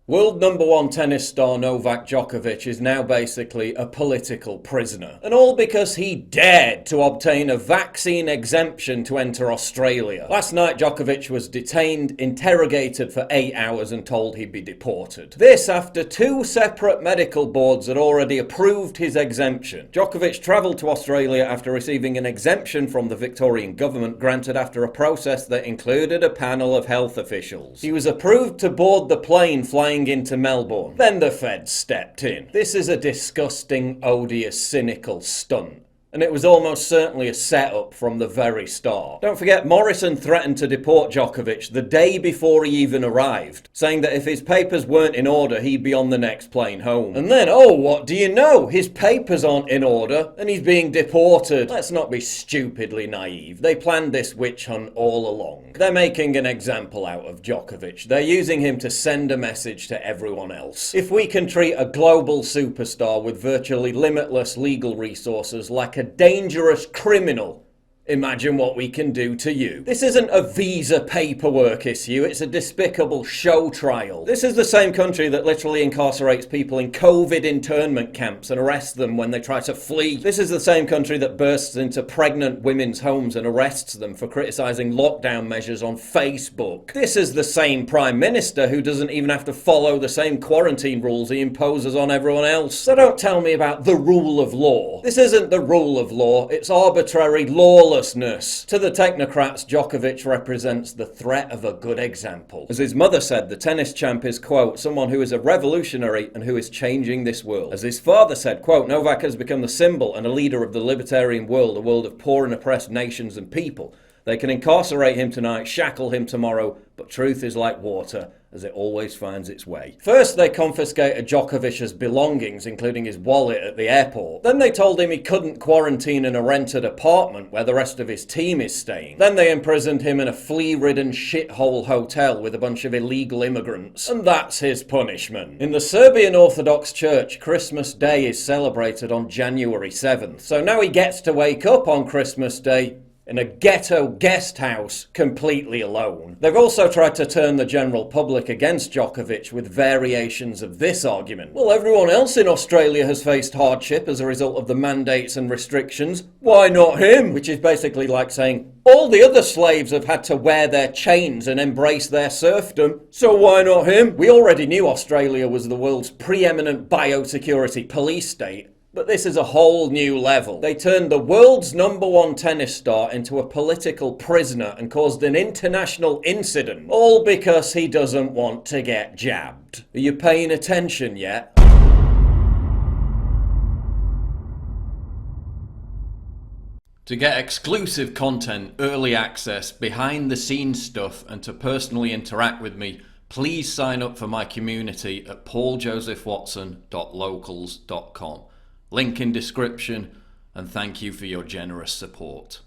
World #1 tennis star Novak Djokovic is now basically a political prisoner. And all because he dared to obtain a vaccine exemption to enter Australia. Last night Djokovic was detained, interrogated for 8 hours and told he'd be deported. This after 2 separate medical boards had already approved his exemption. Djokovic travelled to Australia after receiving an exemption from the Victorian government granted after a process that included a panel of health officials. He was approved to board the plane flying into Melbourne. Then the feds stepped in. This is a disgusting, odious, cynical stunt. And it was almost certainly a setup from the very start. Don't forget, Morrison threatened to deport Djokovic the day before he even arrived, saying that if his papers weren't in order, he'd be on the next plane home. And then, oh, what do you know? His papers aren't in order, and he's being deported. Let's not be stupidly naive. They planned this witch hunt all along. They're making an example out of Djokovic. They're using him to send a message to everyone else. If we can treat a global superstar with virtually limitless legal resources like a dangerous criminal, imagine what we can do to you. This isn't a visa paperwork issue, it's a despicable show trial. This is the same country that literally incarcerates people in COVID internment camps and arrests them when they try to flee. This is the same country that bursts into pregnant women's homes and arrests them for criticising lockdown measures on Facebook. This is the same Prime Minister who doesn't even have to follow the same quarantine rules he imposes on everyone else. So don't tell me about the rule of law. This isn't the rule of law, it's arbitrary, lawless. To the technocrats, Djokovic represents the threat of a good example. As his mother said, the tennis champ is, quote, someone who is a revolutionary and who is changing this world. As his father said, quote, Novak has become the symbol and a leader of the libertarian world, a world of poor and oppressed nations and people. They can incarcerate him tonight, shackle him tomorrow, but truth is like water, as it always finds its way. First, they confiscated Djokovic's belongings, including his wallet at the airport. Then they told him he couldn't quarantine in a rented apartment where the rest of his team is staying. Then they imprisoned him in a flea-ridden shithole hotel with a bunch of illegal immigrants. And that's his punishment. In the Serbian Orthodox Church, Christmas Day is celebrated on January 7th. So now he gets to wake up on Christmas Day in a ghetto guest house, completely alone. They've also tried to turn the general public against Djokovic with variations of this argument. Well, everyone else in Australia has faced hardship as a result of the mandates and restrictions. Why not him? Which is basically like saying, all the other slaves have had to wear their chains and embrace their serfdom, so why not him? We already knew Australia was the world's preeminent biosecurity police state. But this is a whole new level. They turned the world's #1 tennis star into a political prisoner and caused an international incident, all because he doesn't want to get jabbed. Are you paying attention yet? To get exclusive content, early access, behind the scenes stuff, and to personally interact with me, please sign up for my community at pauljosephwatson.locals.com. Link in description, and thank you for your generous support.